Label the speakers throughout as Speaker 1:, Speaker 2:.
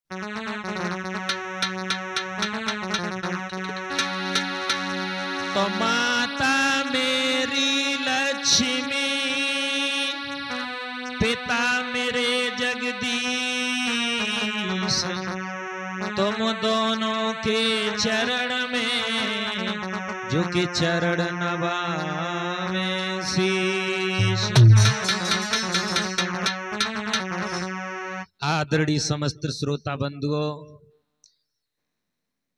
Speaker 1: तो माता मेरी लक्ष्मी, पिता मेरे जगदीश, तुम दोनों के चरण में झुके चरण नवावे शीश। आदरणीय समस्त श्रोता बंधुओं,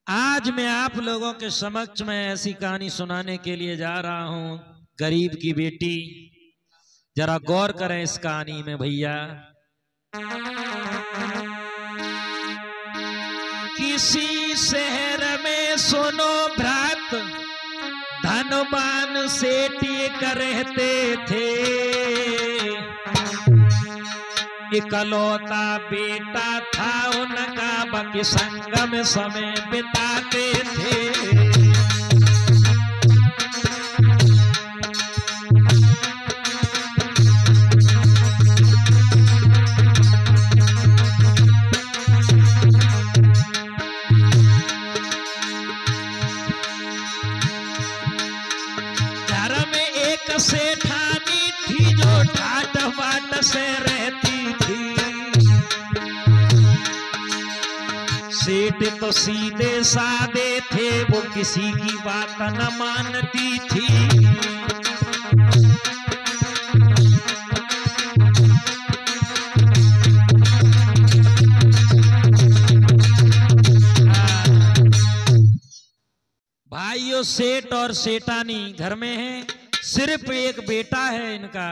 Speaker 1: आज मैं आप लोगों के समक्ष में ऐसी कहानी सुनाने के लिए जा रहा हूं, गरीब की बेटी। जरा गौर करें इस कहानी में भैया। किसी शहर में सुनो भ्रात, धनवान सेठ एक रहते थे। इकलौता बेटा था उनका, बाकी संग में समय बिताते थे। घर में एक सेठानी थी जो ठाट बाट से रहती थी। सेठ तो सीधे सादे थे, वो किसी की बात न मानती थी। भाइयों, सेठ और सेठानी घर में है, सिर्फ एक बेटा है इनका।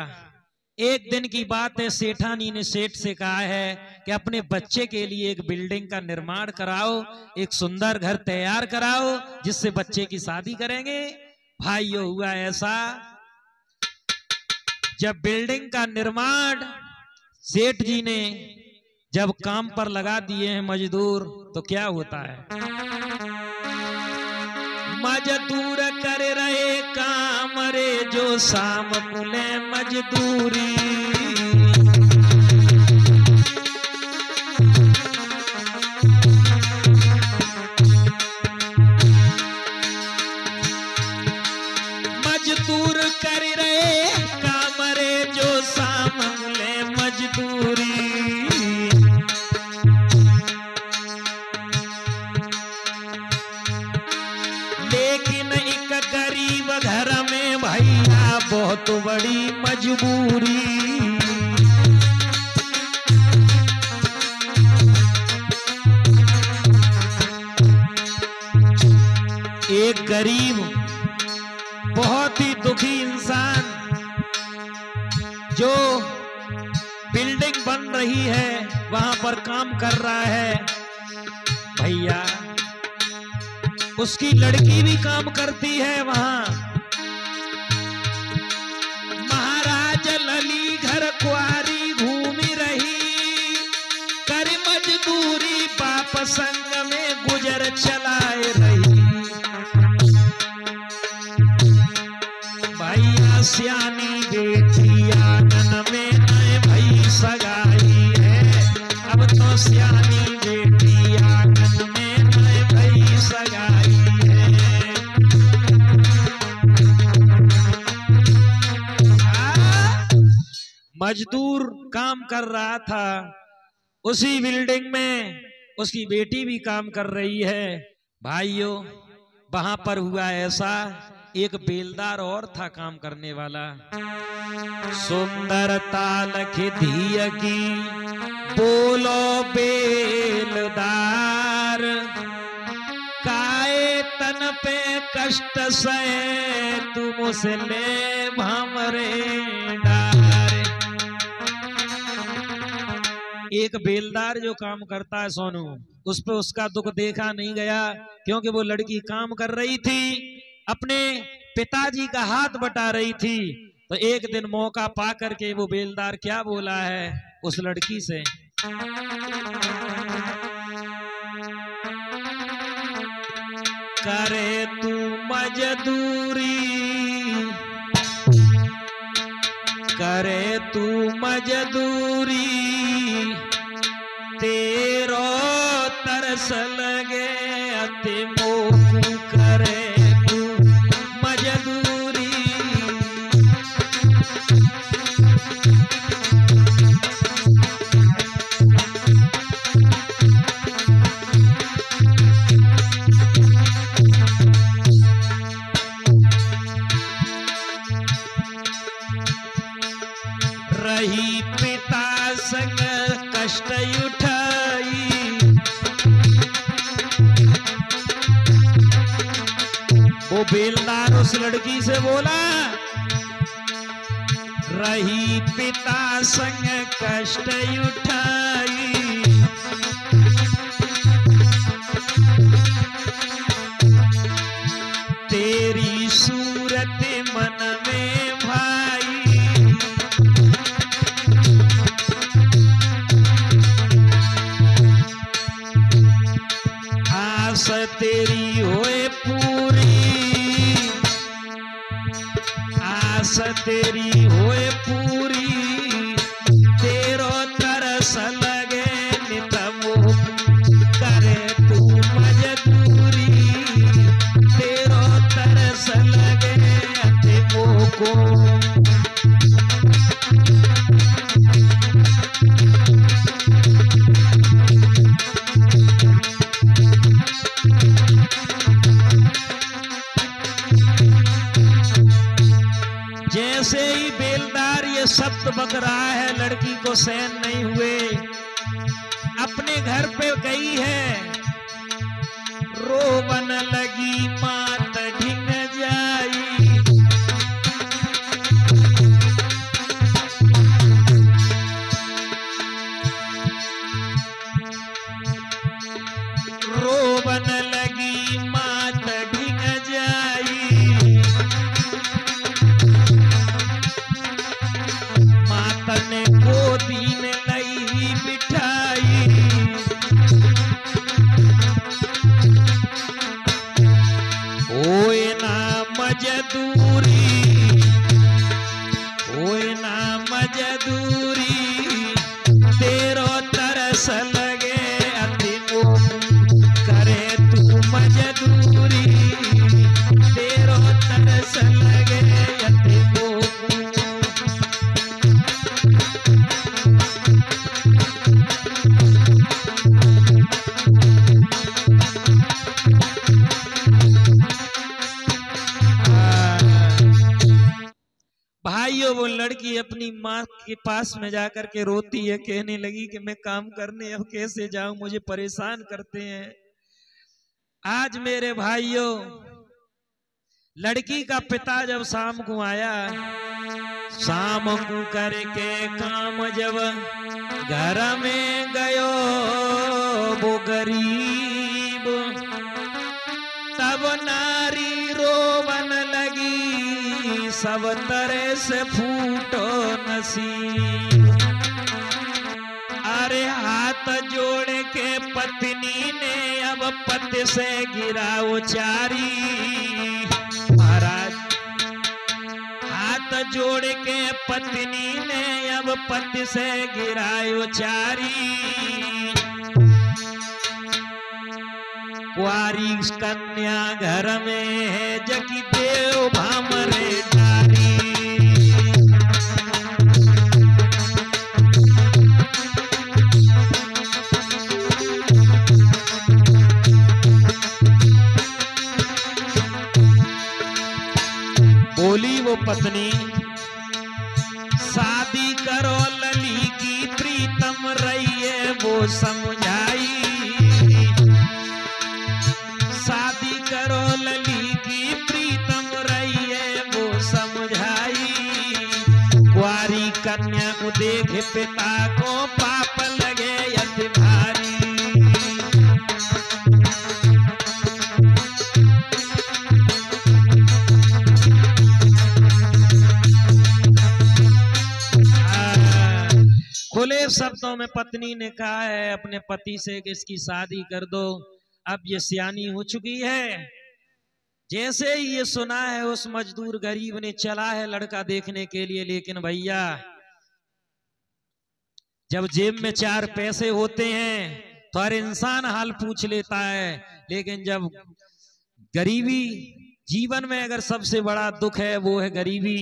Speaker 1: एक दिन की बात है, सेठानी ने सेठ से कहा है कि अपने बच्चे के लिए एक बिल्डिंग का निर्माण कराओ, एक सुंदर घर तैयार कराओ, जिससे बच्चे की शादी करेंगे। भाइयों, हुआ ऐसा, जब बिल्डिंग का निर्माण सेठ जी ने जब काम पर लगा दिए हैं मजदूर, तो क्या होता है, मजदूर कर रहे काम रे जो शाम कुले मजदूरी। मजदूर कर रहे काम रे जो शाम कुले मजदूरी। घर में भैया बहुत बड़ी मजबूरी। एक गरीब बहुत ही दुखी इंसान जो बिल्डिंग बन रही है वहां पर काम कर रहा है, भैया उसकी लड़की भी काम करती है वहां। महाराज लली घर कुआरी घूमी रही, कर मजदूरी बाप संग में गुजर चलाए रही। भैया सियानी बेटी आंगन में आए, भई सगाई है, अब तो सियानी बेटी आंगन में आए, भई सगाई। मजदूर काम कर रहा था उसी बिल्डिंग में, उसकी बेटी भी काम कर रही है। भाइयों, वहां पर हुआ ऐसा, एक बेलदार और था काम करने वाला। सुंदर ताल खिधिय की बोलो बेलदार, काए तन पे कष्ट सहे तुम उसे ले भमरे डार। एक बेलदार जो काम करता है सोनू, उस पे उसका दुख देखा नहीं गया, क्योंकि वो लड़की काम कर रही थी, अपने पिताजी का हाथ बटा रही थी। तो एक दिन मौका पा करके वो बेलदार क्या बोला है उस लड़की से, करे तू मजदूरी, करे तू मजदूरी, तेरो तरस लगे अति मोकू करे तू मजदूरी। रही पिता संग कष्ट उठाई, वो बेलदार उस लड़की से बोला, रही पिता संग कष्ट उठाई, तेरी सूरत मन में भाई, आस तेरी होए पूरी, आस तेरी होए पूरी, तेरो तरस लगे नित मोह करे तू मजदूरी, तेरो तरस लगे अति मोह को। जैसे ही बेलदार ये शब्द बक रहा है, लड़की को सहन नहीं हुए, अपने घर पे गई है, रोवन लगी मात ढिंग जाई, रोवन लगी मात ढिंग जाई, मातने गोदी में लई बिठाई, ओए ना मजदूरी, ओए ना मजदूरी, तेरो तरस लगे अति मोह करे तू मजदूरी, तेरो तरस लगे अति मोह। भाइयों, वो लड़की अपनी माँ के पास में जाकर के रोती है, कहने लगी कि मैं काम करने अब कैसे जाऊं, मुझे परेशान करते हैं। आज मेरे भाइयों, लड़की का पिता जब शाम को आया, शाम को करके काम जब घर में गयो वो गरीब, तब नारी रोवन लगी सब तरह से फूटो नसीब। अरे हाथ जोड़ के पत्नी ने अब पति से गिरा उचारी, महाराज हाथ जोड़ के पत्नी ने अब पति से गिरा उचारी, कुआरी कन्या घर में है जकी देव भामरे डारी। बोली वो पत्नी, शादी करो लली की प्रीतम रहिए वो समझाई, शादी करो लली की प्रीतम रहिए वो समझाई, कुआरी कन्या को देखे पिता को पाप लगे अति भारी। खुले शब्दों में पत्नी ने कहा है अपने पति से कि इसकी शादी कर दो, अब ये सियानी हो चुकी है। जैसे ही ये सुना है, उस मजदूर गरीब ने चला है लड़का देखने के लिए, लेकिन भैया जब जेब में 4 पैसे होते हैं तो हर इंसान हाल पूछ लेता है, लेकिन जब गरीबी जीवन में अगर सबसे बड़ा दुख है वो है गरीबी।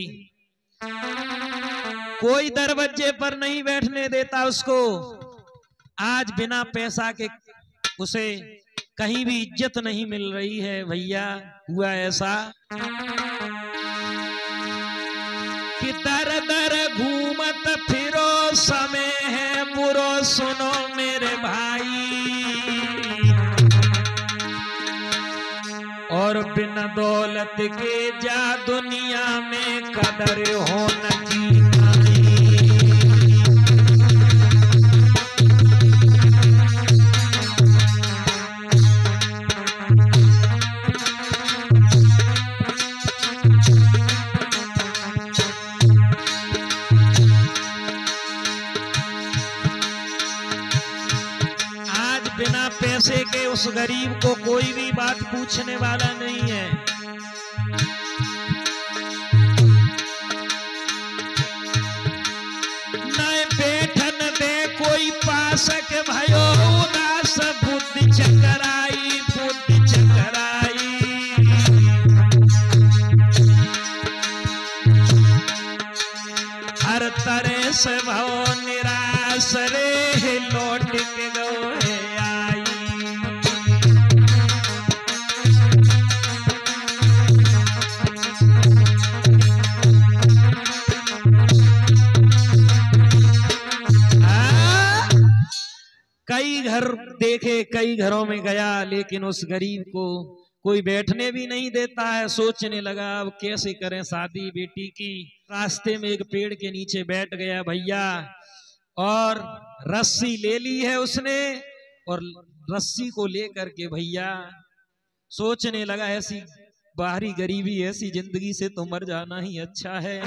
Speaker 1: कोई दरवाजे पर नहीं बैठने देता उसको। आज बिना पैसा के उसे कहीं भी इज्जत नहीं मिल रही है। भैया हुआ ऐसा कि दर दर घूमत फिरो समय है बुरो, सुनो मेरे भाई, और बिन दौलत के जा दुनिया में कदर हो न की नहीं। बिना पैसे के उस गरीब को कोई भी बात पूछने वाला नहीं है। न बैठन दे कोई पास के भयो, उदास बुद्धि चकराई, बुद्धि चकराई। हर तरह से भव निराश रे, लौट के गो कई घर देखे, कई घरों में गया, लेकिन उस गरीब को कोई बैठने भी नहीं देता है। सोचने लगा अब कैसे करें शादी बेटी की। रास्ते में एक पेड़ के नीचे बैठ गया भैया, और रस्सी ले ली है उसने, और रस्सी को लेकर के भैया सोचने लगा ऐसी बाहरी गरीबी, ऐसी जिंदगी से तो मर जाना ही अच्छा है।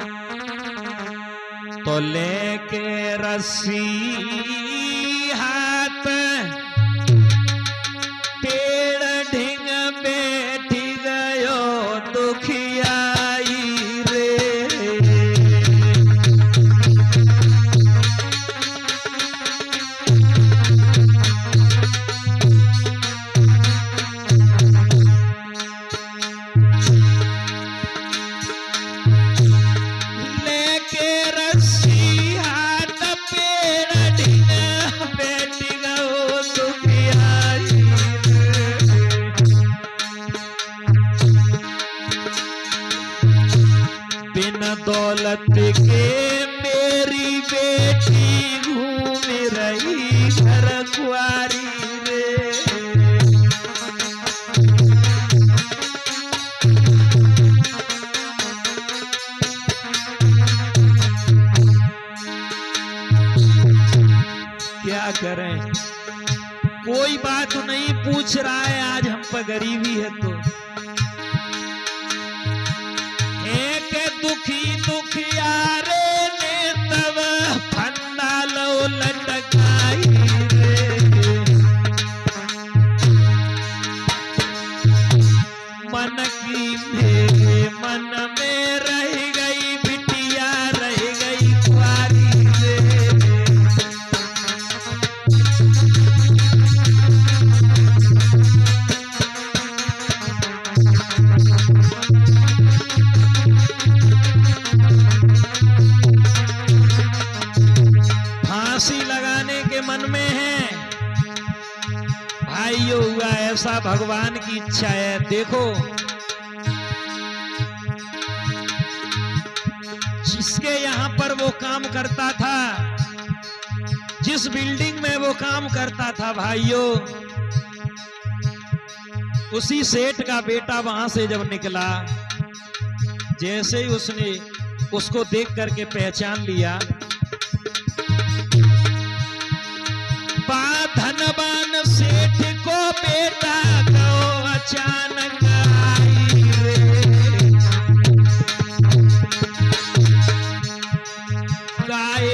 Speaker 1: तो लेके रस्सी हाथ पेड़ ढिंग बैठी गयो दुखियाई रे। लेके रस्सी हाथ पेड़ ढिंग बैठी गयो दुखियाई रे। बिन दौलत के मेरी बेटी घूम रही घर कुआरी रे। क्या करें, कोई बात नहीं पूछ रहा है। आज हम पर गरीबी है तो एक दुखी दुखियारे ने तब फंदा लो लटकाई रे। मन की मेरे मन में रह गई बिटिया, रह गई कुआरी रे। फांसी लगाने के मन में है भाइयों, हुआ ऐसा भगवान की इच्छा है। देखो जिसके यहाँ पर वो काम करता था, जिस बिल्डिंग में वो काम करता था भाइयों, उसी सेठ का बेटा वहां से जब निकला, जैसे ही उसने उसको देख करके पहचान लिया, धनवान सेठ को बेटा को अचानक आई रे। गाय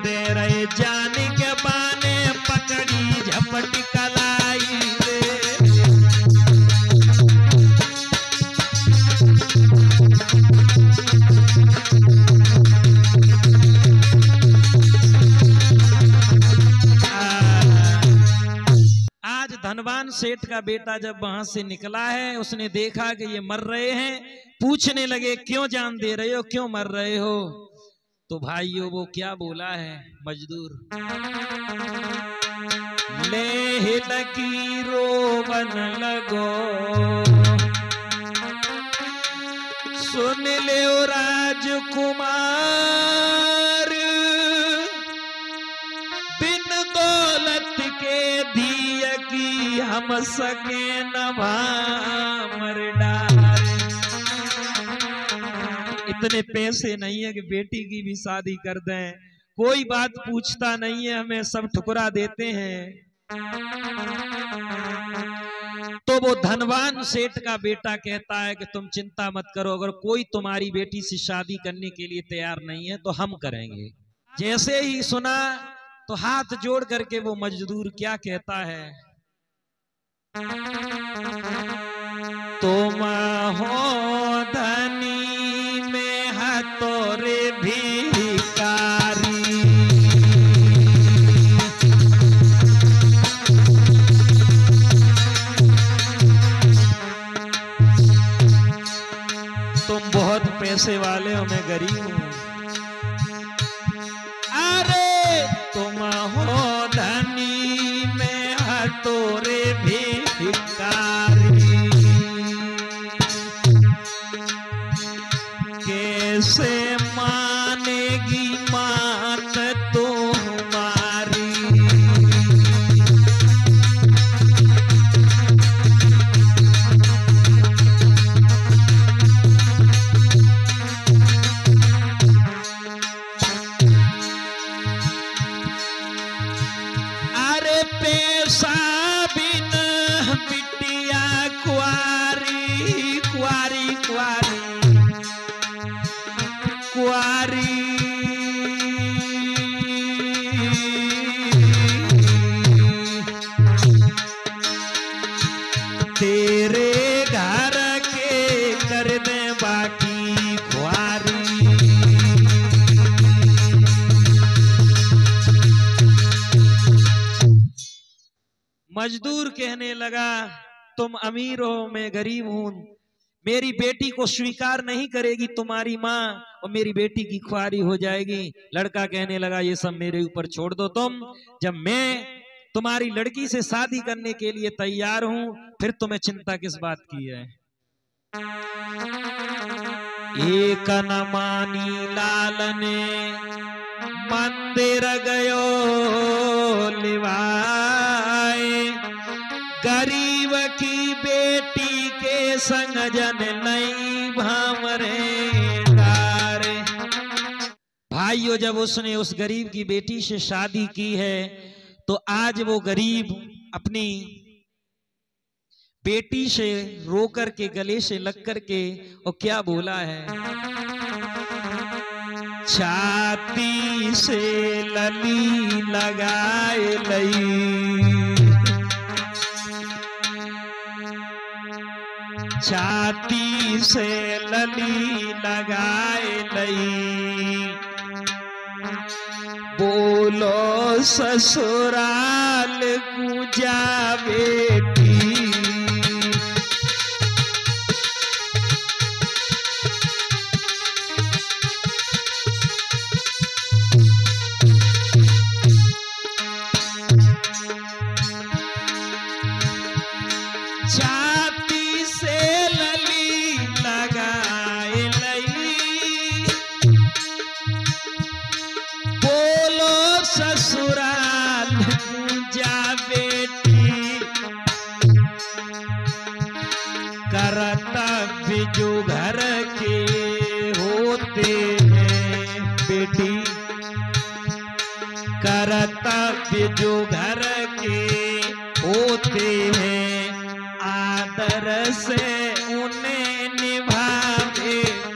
Speaker 1: दे रहे जान के बाने, पकड़ी झपट कलाई रे। धनवान सेठ का बेटा जब वहां से निकला है, उसने देखा कि ये मर रहे हैं, पूछने लगे क्यों जान दे रहे हो, क्यों मर रहे हो। तो भाइयों वो क्या बोला है मजदूर, ले लकीरो बन लगो, सुन ले राजकुमार, बिन दौलत के दिया की हम सके न भामर डार। इतने पैसे नहीं है कि बेटी की भी शादी कर दें, कोई बात पूछता नहीं है, हमें सब ठुकरा देते हैं। तो वो धनवान सेठ का बेटा कहता है कि तुम चिंता मत करो, अगर कोई तुम्हारी बेटी से शादी करने के लिए तैयार नहीं है तो हम करेंगे। जैसे ही सुना तो हाथ जोड़ करके वो मजदूर क्या कहता है, तुम हो धनी में हतोरे भिखारी, तुम बहुत पैसे वाले हो, मैं गरीब हूं। अरे तुम हो धनी में हतोरे भिखारी, कैसे मानेगी मात तुम्हारी। अरे पैसा बिन बिटिया कुआरी, कुआरी कुआरी कुआरी, तेरे घर के कर दे बाकी खुआरी। मजदूर कहने लगा तुम अमीर हो, मैं गरीब हूं, मेरी बेटी को स्वीकार नहीं करेगी तुम्हारी माँ और मेरी बेटी की ख्वारी हो जाएगी। लड़का कहने लगा ये सब मेरे ऊपर छोड़ दो तुम, जब मैं तुम्हारी लड़की से शादी करने के लिए तैयार हूं फिर तुम्हें चिंता किस बात की है। एक न मानी लालने मंदिर गयो लिवाए, गरीब की बेटी के संग जन नहीं भामरे डारे। भाइयों जब उसने उस गरीब की बेटी से शादी की है तो आज वो गरीब अपनी बेटी से रो कर के गले से लग कर के और क्या बोला है, छाती से लली लगाए लई, छाती से लली लगाए लई, बोलो ससुराल पूजा बेटी। छाती से लली लगाए लई, बोलो ससुराल पूजा बेटी, कर्तव्य जो घर के होते हैं बेटी, कर्तव्य जो घर के होते हैं आदर से उन्हें निभा बेटी।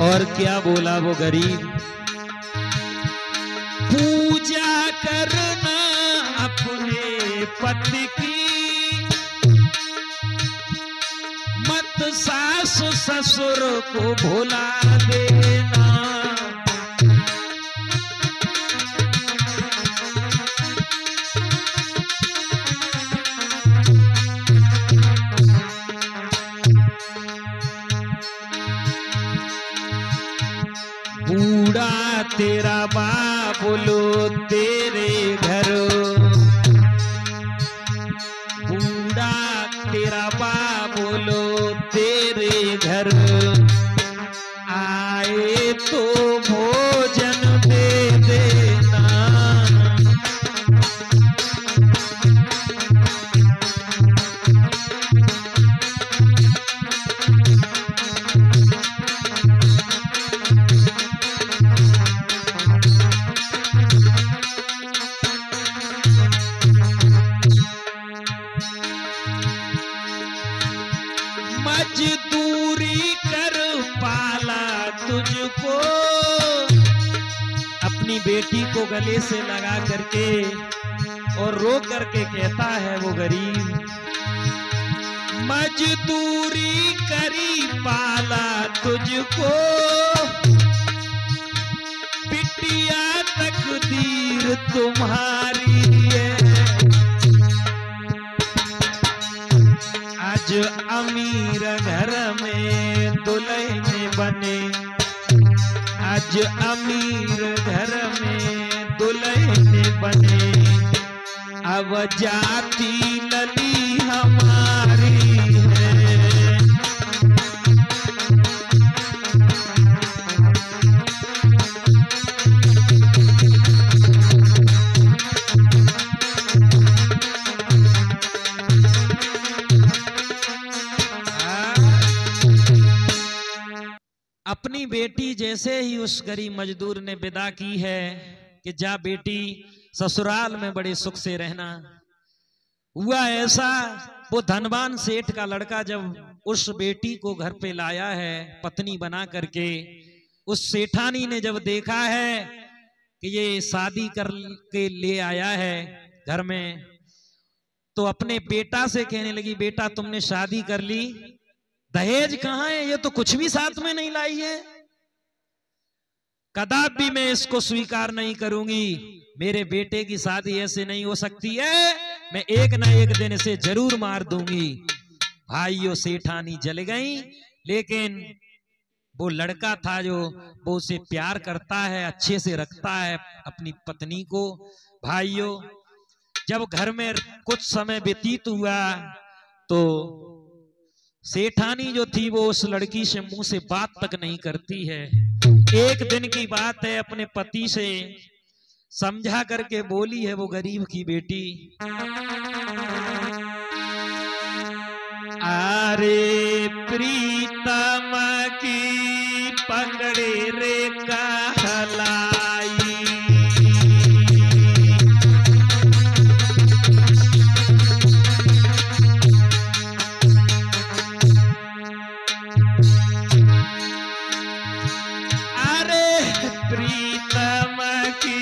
Speaker 1: और क्या बोला वो गरीब, करना अपने पति की, मत सास ससुर को भुला देना। बूढ़ा तेरा बाबुलो तेरे घर, बूढ़ा तेरा बाबुलो तेरे घर, आए तो भोजन दे देना। मजदूरी कर पाला तुझको, अपनी बेटी को गले से लगा करके और रो करके कहता है वो गरीब, मजदूरी करी पाला तुझको, बिटिया तकदीर तुम्हारी है। आज अमीर घर में दुल्हन बने, आज अमीर घर में दुल्हन बने, अब जाति लली हमारी है। अपनी बेटी जैसे ही उस गरीब मजदूर ने विदा की है कि जा बेटी ससुराल में बड़े सुख से रहना, हुआ ऐसा वो धनवान सेठ का लड़का जब उस बेटी को घर पे लाया है पत्नी बना करके, उस सेठानी ने जब देखा है कि ये शादी कर के ले आया है घर में, तो अपने बेटा से कहने लगी, बेटा तुमने शादी कर ली, दहेज कहां है? ये तो कुछ भी साथ में नहीं लाई है। कदापि मैं इसको स्वीकार नहीं करूंगी, मेरे बेटे की शादी ऐसे नहीं हो सकती है, मैं एक ना एक दिन इसे जरूर मार दूंगी। भाइयों सेठानी जल गई, लेकिन वो लड़का था जो वो उसे प्यार करता है, अच्छे से रखता है अपनी पत्नी को। भाइयों जब घर में कुछ समय व्यतीत हुआ तो सेठानी जो थी वो उस लड़की से मुंह से बात तक नहीं करती है। एक दिन की बात है, अपने पति से समझा करके बोली है वो गरीब की बेटी, अरे प्रीतम की पकड़े रे कहलाई, प्रीतम की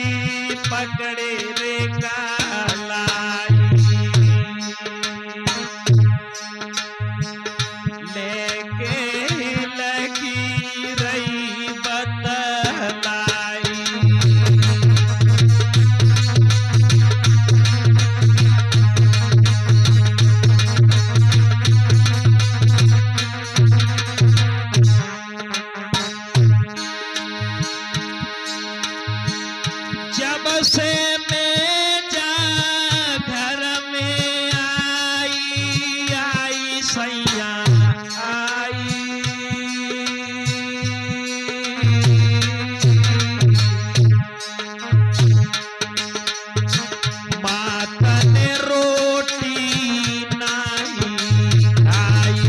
Speaker 1: पकड़े रे कहलाई, लेके लगी रही बतलाई। जब से मैं जा घर में आई सैया आई, माता ने रोटी नहीं खाई,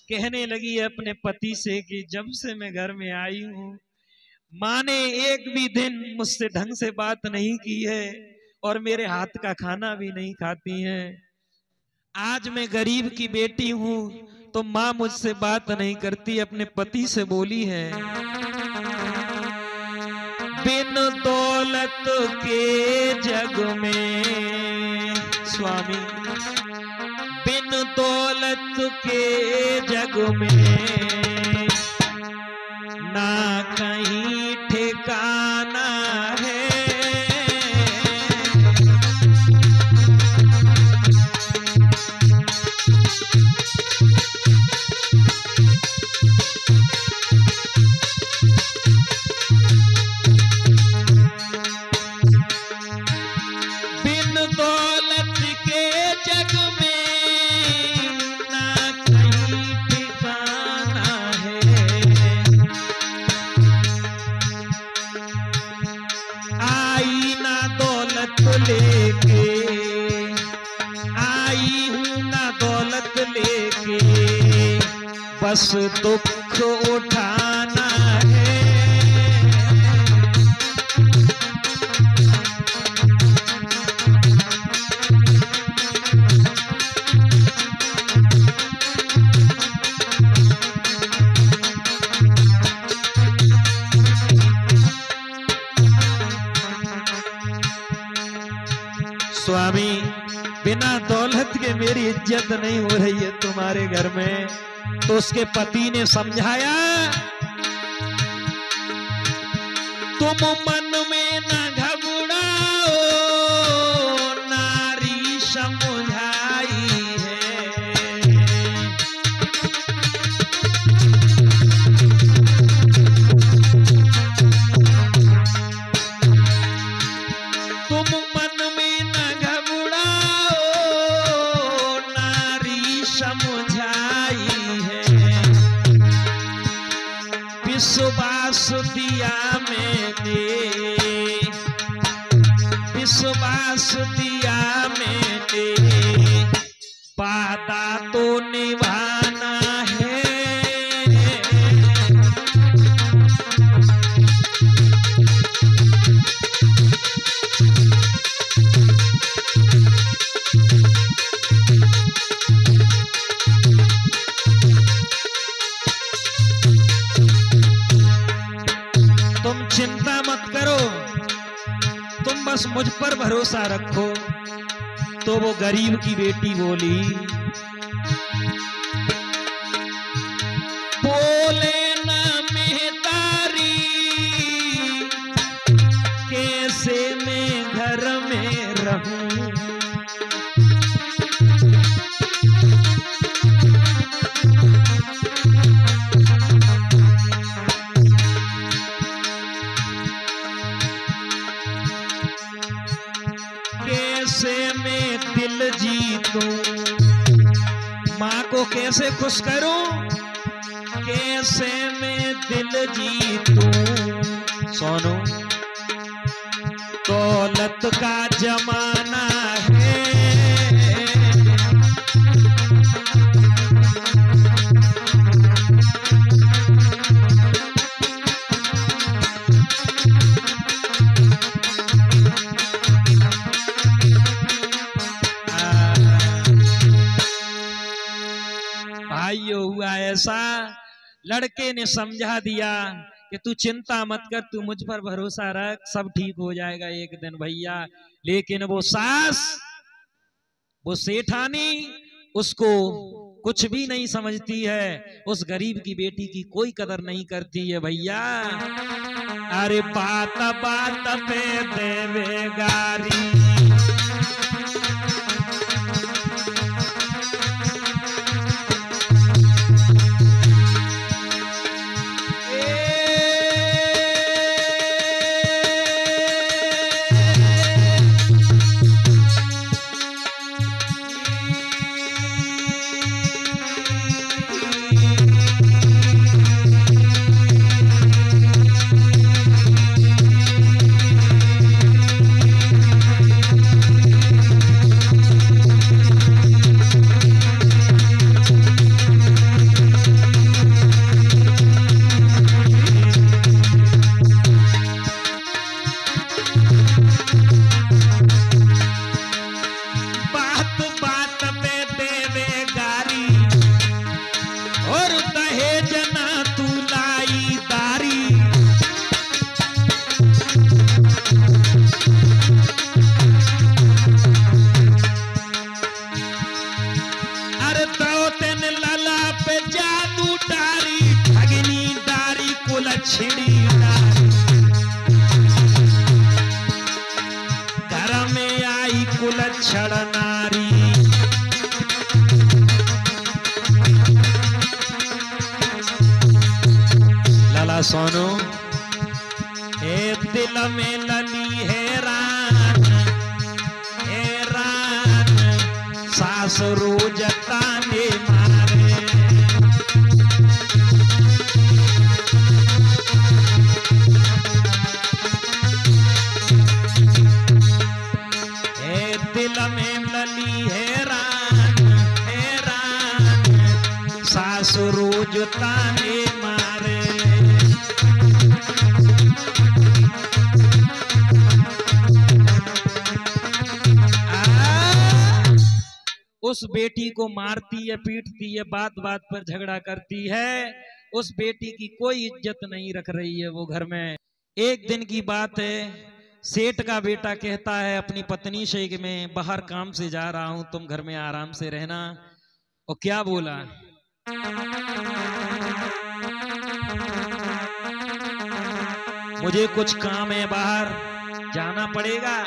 Speaker 1: कहने लगी अपने पति से कि जब से मैं घर में आई हूं माँ ने एक भी दिन मुझसे ढंग से बात नहीं की है और मेरे हाथ का खाना भी नहीं खाती हैं। आज मैं गरीब की बेटी हूं तो माँ मुझसे बात नहीं करती, अपने पति से बोली है, बिन दौलत के जग में स्वामी, बिन दौलत के जग में ना कहीं ठिकाना है। बिन दौलत के जग में ना कहीं ठिकाना है। आई ना दौलत लेके, आई हूं ना दौलत लेके, बस दुख उठाना है। स्वामी, बिना दौलत के मेरी इज्जत नहीं हो रही है तुम्हारे घर में। तो उसके पति ने समझाया, तुम मन में न घबराओ, नारी समझाई है। तुम मन में न घबराओ, नारी समझाई है। विश्वास दिया मैंने, विश्वास दिया मैंने, वादा तो निभाना है। तुम चिंता मत करो, तुम बस मुझ पर भरोसा रखो। तो वो गरीब की बेटी बोली, बोले ना मेहतारी, कैसे मैं घर में रहूं। कैसे मैं दिल जीतूं, माँ को कैसे खुश करूं, कैसे मैं दिल जीतूं। सोनू, दौलत का जमाना है, भाइयों हुआ ऐसा, लड़के ने समझा दिया कि तू चिंता मत कर, तू मुझ पर भरोसा रख, सब ठीक हो जाएगा एक दिन भैया। लेकिन वो सास, वो सेठानी उसको कुछ भी नहीं समझती है, उस गरीब की बेटी की कोई कदर नहीं करती है भैया। अरे बात बात पे देवे गारी, प्राण नारी। लाला सोनू हे दिल में लली हैरान, हैरान सास रोज ताने मारे। हे दिल में लली हैरान, हैरान सास रोज ताने मारे। उस बेटी को मारती है, पीटती है, बात बात पर झगड़ा करती है। उस बेटी की कोई इज्जत नहीं रख रही है वो घर में। एक दिन की बात है, सेठ का बेटा कहता है अपनी पत्नी से कि मैं बाहर काम से जा रहा हूं, तुम घर में आराम से रहना। और क्या बोला, मुझे कुछ काम है, बाहर जाना पड़ेगा।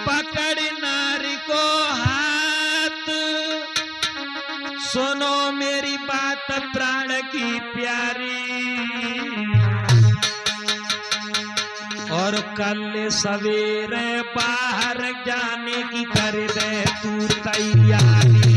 Speaker 1: पकड़ नारी को हाथ, सुनो मेरी बात प्राण की प्यारी, और कल सवेरे बाहर जाने की कर दे तू तैयारी।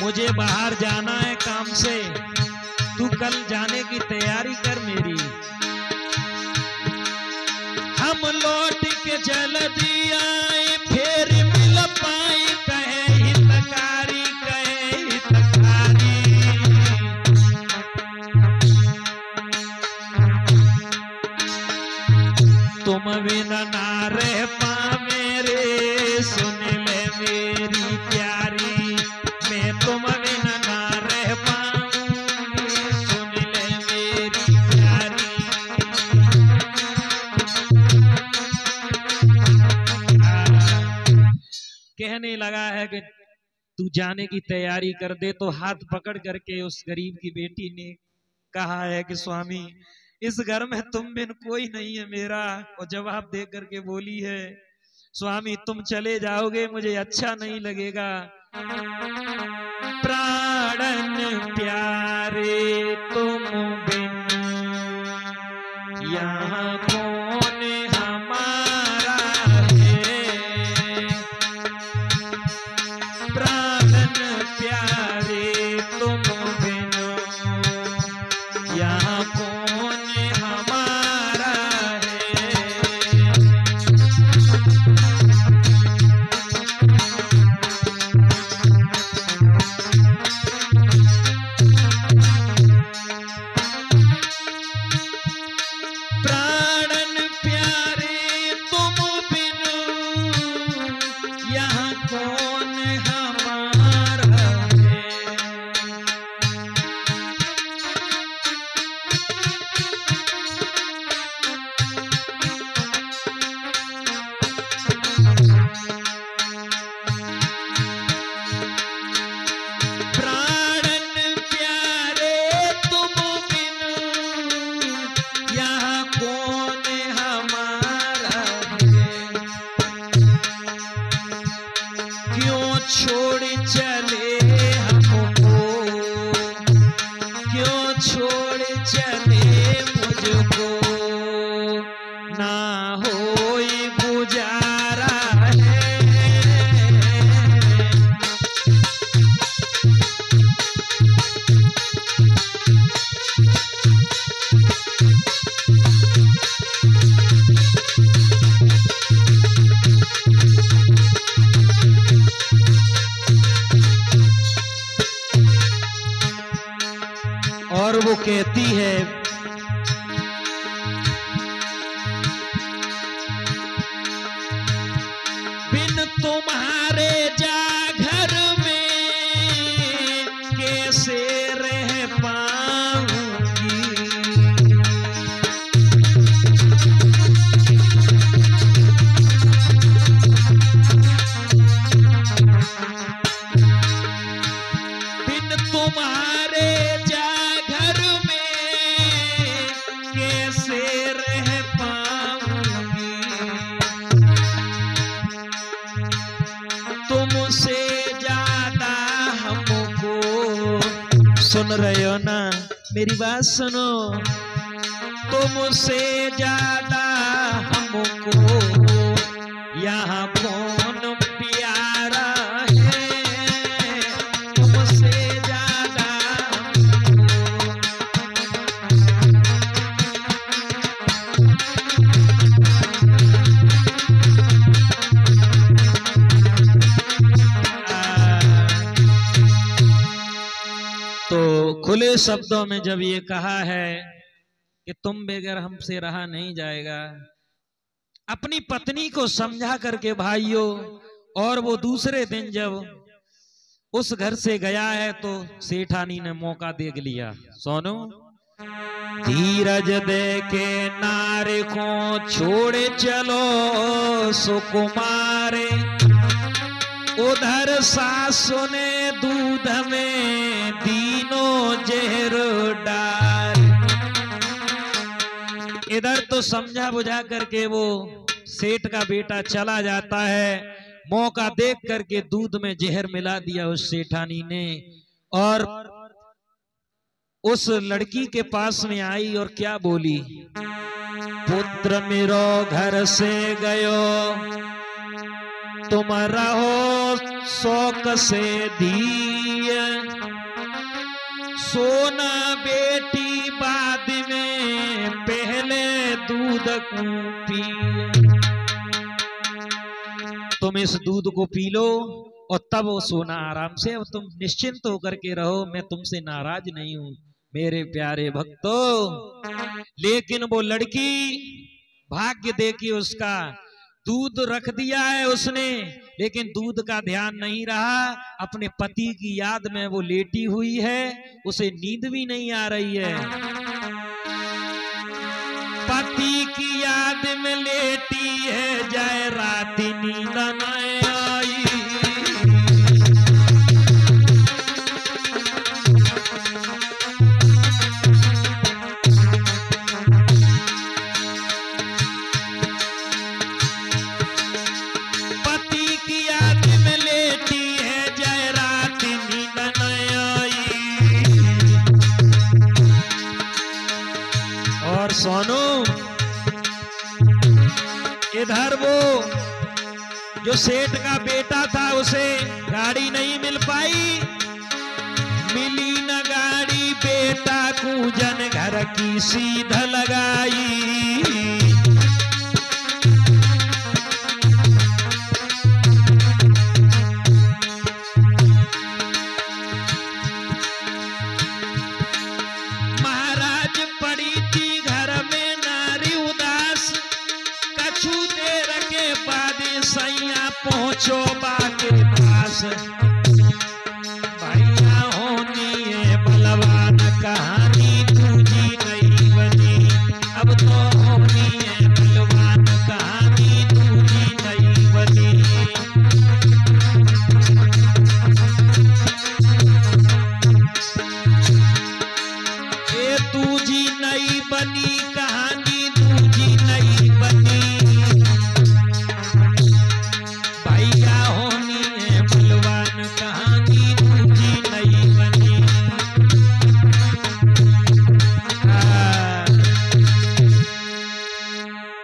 Speaker 1: मुझे बाहर जाना है काम से, तू कल जाने की तैयारी कर मेरी। हम लौट के जल्दी आए, फिर मिल पाए, कहे हितकारी, कहे हितकारी। तुम बिना ना रह पावे रे, सुन ले मेरी प्यारी, मैं तुम बिना ना रह पाऊंगी, सुन ले मेरी प्यारी। कहने लगा है कि तू जाने की तैयारी कर दे, तो हाथ पकड़ करके उस गरीब की बेटी ने कहा है कि स्वामी इस घर में तुम बिन कोई नहीं है मेरा। और जवाब दे करके बोली है, स्वामी तुम चले जाओगे मुझे अच्छा नहीं लगेगा। प्राणन प्यारे तुम बिन यहाँ कौन हमारा है। प्राणन प्यारे तुम बिन यहाँ कौन हमारा है। और वो कहती है, बिन तुम्हारे जा घर में कैसे रह पाऊंगी। सुन रहे हो ना, मेरी बात सुनो। तुमसे ज्यादा हमको यहाँ कौन प्यारा है, तुमसे ज्यादा तो खुले शब्दों में जब ये कहा है कि तुम बगैर हमसे रहा नहीं जाएगा, अपनी पत्नी को समझा करके भाइयों, और वो दूसरे दिन जब उस घर से गया है तो सेठानी ने मौका देख लिया। सोनू, धीरज दे के नारे को छोड़े चलो सुकुमारे, उधर सासु ने दूध में दीनो जहर डाल। इधर तो समझा बुझा करके वो सेठ का बेटा चला जाता है, मौका देख करके दूध में जहर मिला दिया उस सेठानी ने, और उस लड़की के पास में आई और क्या बोली, पुत्र मेरो घर से गयो, तुम रहो शौक से दिए, सोना बेटी बाद में पहले दूध को पिए। तुम इस दूध को पी लो और तब वो सोना आराम से, अब तुम निश्चिंत होकर के रहो, मैं तुमसे नाराज नहीं हूं मेरे प्यारे भक्तों। लेकिन वो लड़की, भाग्य देखिए उसका, दूध रख दिया है उसने, लेकिन दूध का ध्यान नहीं रहा, अपने पति की याद में वो लेटी हुई है, उसे नींद भी नहीं आ रही है। पति की याद में लेटी है, जाए रात नींद न आई। सोनू, इधर वो जो सेठ का बेटा था उसे गाड़ी नहीं मिल पाई, मिली न गाड़ी, बेटा कूजन घर की सीध लगाई। पहुंचो बाके पास, भैया होनी है बलवान, कहानी दूजी नहीं बनी, अब तो होनी है बलवान, कहानी दूजी नहीं बनी। ये दूजी नहीं बनी, कहानी दूजी नहीं बनी,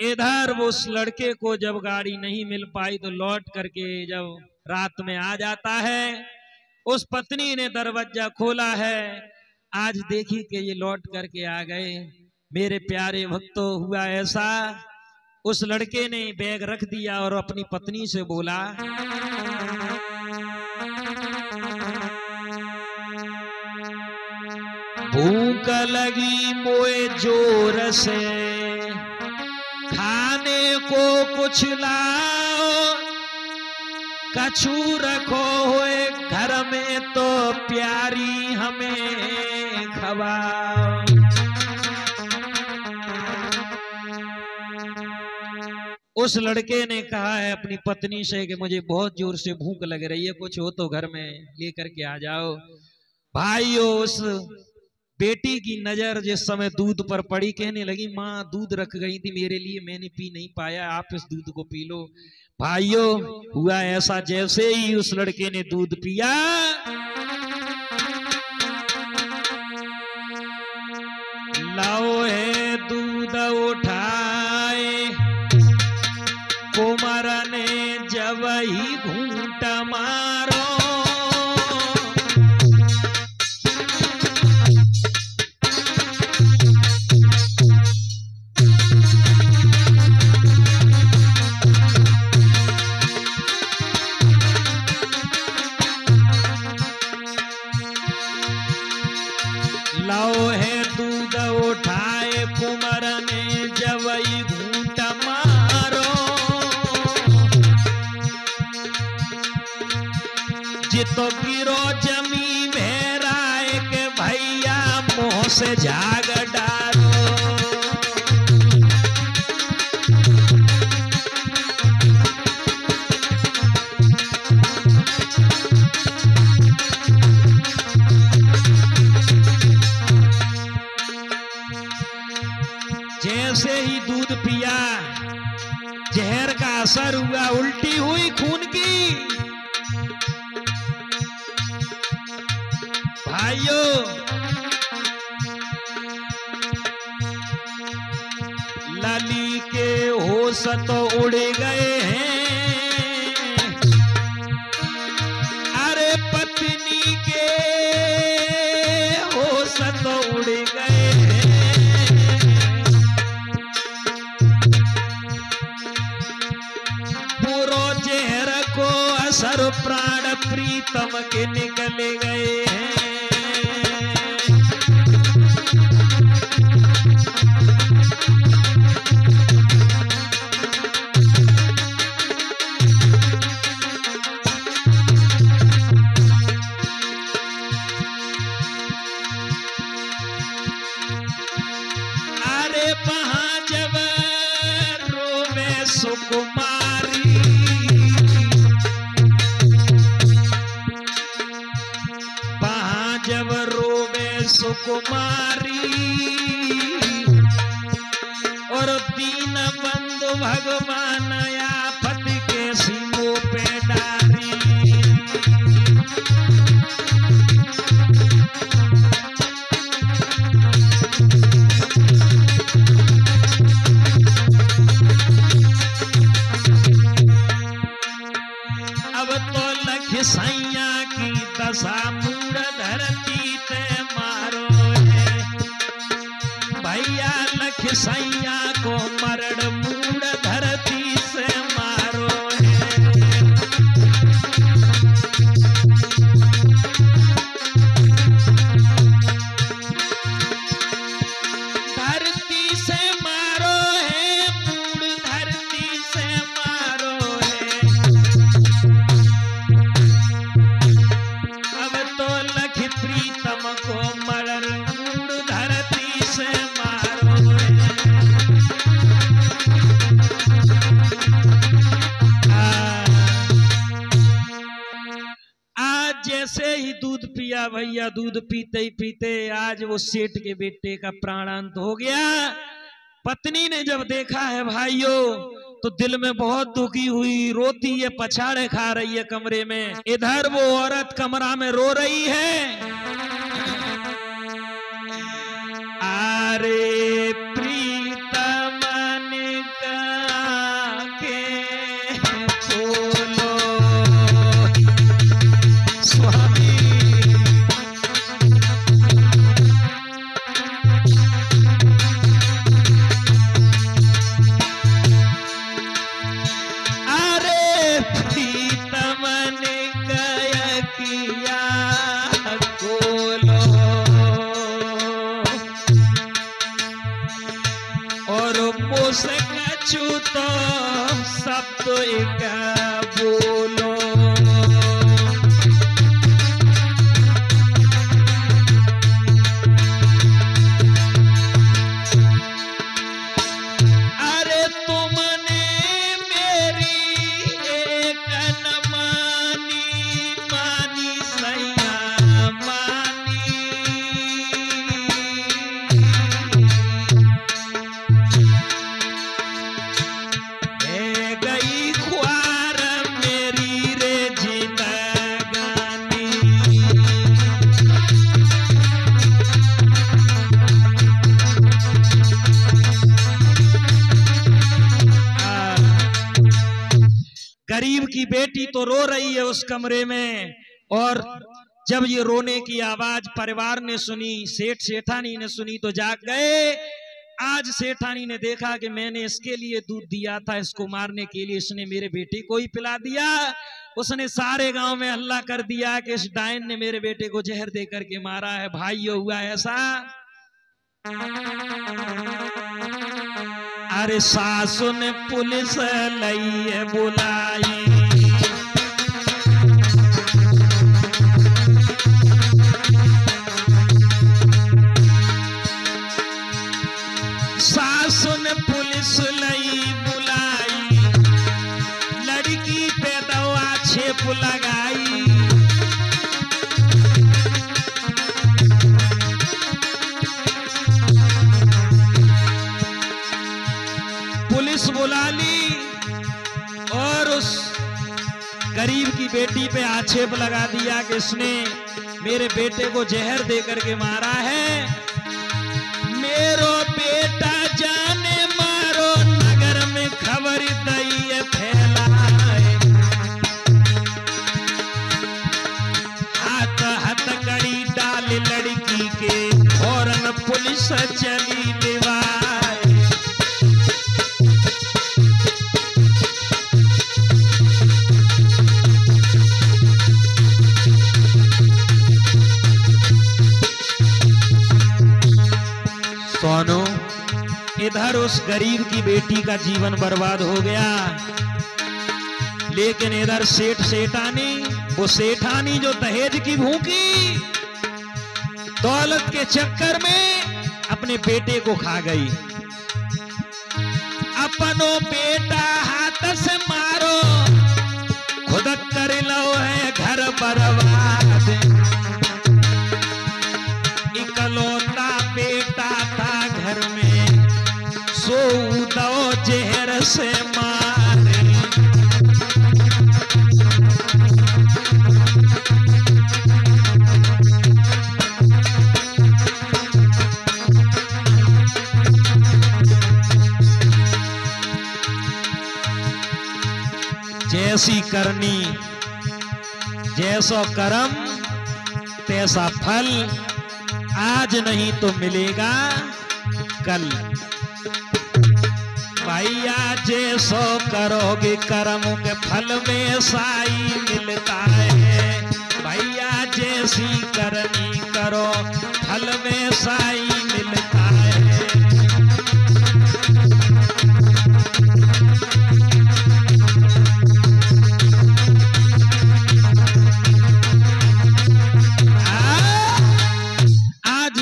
Speaker 1: इधर उस लड़के को जब गाड़ी नहीं मिल पाई तो लौट करके जब रात में आ जाता है, उस पत्नी ने दरवाजा खोला है, आज देखी कि ये लौट करके आ गए। मेरे प्यारे भक्तों, हुआ ऐसा, उस लड़के ने बैग रख दिया और अपनी पत्नी से बोला, भूख लगी मोए जोर से, खाने को कुछ लाओ, कछु रखो हुए घर में तो प्यारी हमें खवाओ। उस लड़के ने कहा है अपनी पत्नी से कि मुझे बहुत जोर से भूख लग रही है, कुछ हो तो घर में लेकर के आ जाओ। भाइयों, उस बेटी की नजर जिस समय दूध पर पड़ी, कहने लगी, माँ दूध रख गई थी मेरे लिए, मैंने पी नहीं पाया, आप इस दूध को पी लो। भाइयों, हुआ ऐसा, जैसे ही उस लड़के ने दूध पिया, कुमार ने जब ही घूंट मारो, लाओ है दूध उठाए कुमार ने जब ही घूंट मारो, जितो गिरो जमी भेराए के भैया मुंह से झाग डालो। जैसे ही दूध पिया जहर का असर हुआ, उल्टी हुई खून की। भाइयों, लाली के होश तो उड़ गए हैं, अरे पत्नी के होश तो उड़ गए हैं। असर प्राण प्रीतम के निकल गए हैं। अरे वहां जब रोवे सुकुमारी, जब रोवे सुकुमारी, और दीन बंधु भगवान आफत के सीमों पे डारी। अब तो लख सैया की दशा मूड़ धरती ते मारो है, भैया लख सैया को मरण मूड़ धरती से मारो है। धरती से मारो है, मूड़ धरती से मारो है। अब तो लख प्रीतम को मरण मूड़ धरती से मारो है। आज जैसे ही दूध पिया भैया, दूध पीते ही पीते आज वो सेठ के बेटे का प्राणांत हो गया। पत्नी ने जब देखा है भाइयों तो दिल में बहुत दुखी हुई, रोती है, पछाड़े खा रही है कमरे में। इधर वो औरत कमरा में रो रही है। अरे प्रीतम ने कहा के बोलो स्वामी, अरे प्रीतम ने गया किया बोलो, और मुझसे कछु तो सब तो एक बोलो। अरे तुमने मेरी एक न मानी, मानी सैया मानी, गई ख्वार मेरी गरीब की बेटी तो रो रही है उस कमरे में, और जब ये रोने की आवाज परिवार ने सुनी, सेठ सेठानी ने सुनी तो जाग गए। आज सेठानी ने देखा कि मैंने इसके लिए दूध दिया था, इसको मारने के लिए, इसने मेरे बेटे को ही पिला दिया। उसने सारे गांव में हल्ला कर दिया कि इस डायन ने मेरे बेटे को जहर दे करके मारा है। भाइयों, हुआ ऐसा। अरे सासु ने पुलिस लई बुलाई, सासु ने पुलिस लई बुलाई, लड़की पे दवा छेप लगाई। पुलिस बुला ली और उस गरीब की बेटी पे आक्षेप लगा दिया कि इसने मेरे बेटे को जहर दे करके मारा है। मेरो बेटा जाने मारो, नगर में खबर दई फैलाए। हाथ हथकड़ी डाल लड़की के, फौरन पुलिस चली लिवाए। सोनू, इधर उस गरीब की बेटी का जीवन बर्बाद हो गया, लेकिन इधर सेठ सेठानी, वो सेठानी जो दहेज की भूखी, दौलत के चक्कर में अपने बेटे को खा गई। अपनो बेटा हाथ से मारो, खुद कर लो है घर बर्बाद। इकलौता बेटा था घर में, सो दो जहर से मारे। जैसी करनी, जैसा कर्म तैसा फल, आज नहीं तो मिलेगा कल। भैया जैसो करोगे कर्म के फल में साई मिलता है। भैया जैसी करनी करो, फल में साई मिलता है।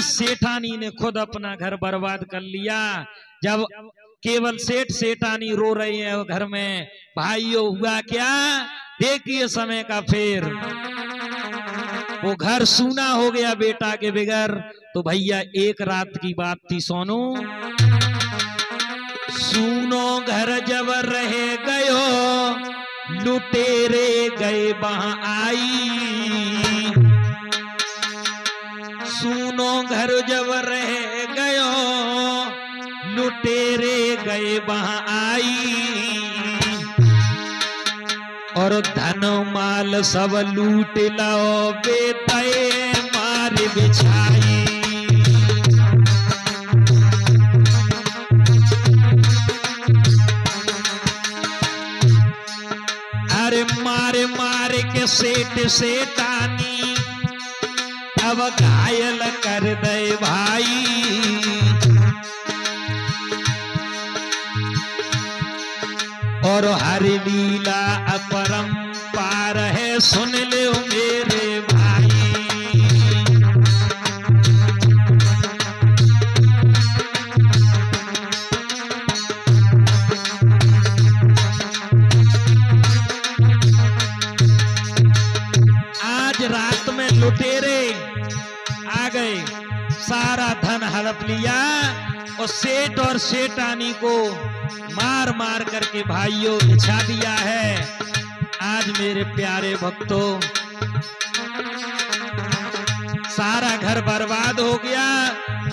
Speaker 1: सेठानी ने खुद अपना घर बर्बाद कर लिया। जब केवल सेठ सेठानी रो रहे हैं घर में, भाइयों हुआ क्या? देखिए समय का फेर, वो घर सूना हो गया बेटा के बगैर। तो भैया एक रात की बात थी सोनू, सूनो घर जब रह गयो, लुटेरे गए वहां आई। सूनो घर जब रह गयो, लुटेरे गए वहां आई। और धन माल सब लूट लो, बेटे मार बिछाई। अरे मारे मारे के सेठ सेठानी अब घायल कर दे भाई। और हरि लीला अपरंपार है, सुन ले मेरे भाई। आज रात में लुटेरे आ गए, सारा धन हड़प लिया और सेठ और सेठानी को मार मार करके भाइयों बिछा दिया है। आज मेरे प्यारे भक्तों, सारा घर बर्बाद हो गया,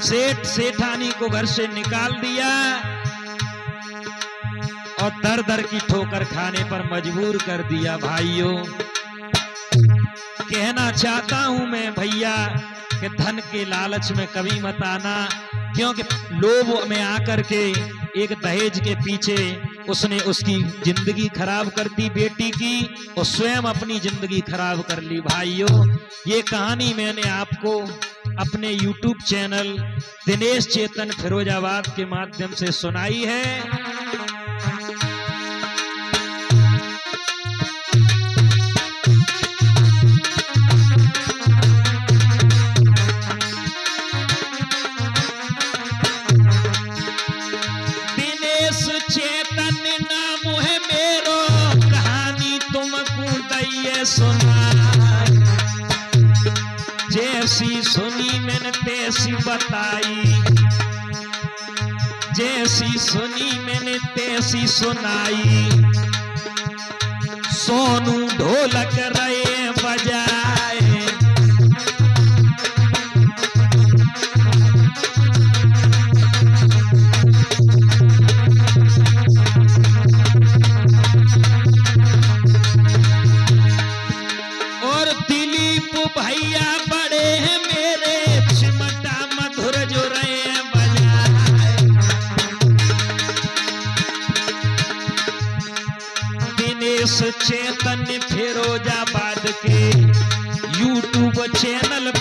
Speaker 1: सेठ सेठानी को घर से निकाल दिया और दर दर की ठोकर खाने पर मजबूर कर दिया। भाइयों, कहना चाहता हूं मैं भैया कि धन के लालच में कभी मत आना, क्योंकि लोभ में आकर के एक दहेज के पीछे उसने उसकी जिंदगी खराब कर दी बेटी की, और स्वयं अपनी जिंदगी खराब कर ली। भाइयों, ये कहानी मैंने आपको अपने YouTube चैनल दिनेश चेतन फिरोजाबाद के माध्यम से सुनाई है। चेतन नाम है मेरो, कहानी तुमको दैये सुना, जैसी सुनी मैंने तैसी बताई, जैसी सुनी मैंने तैसी सुनाई। सोनू ढोलक रहे बजाए, भैया बड़े हैं मेरे, चिमटा मधुर जो रहे बजाए। दिनेश चेतन फिरोजाबाद के YouTube चैनल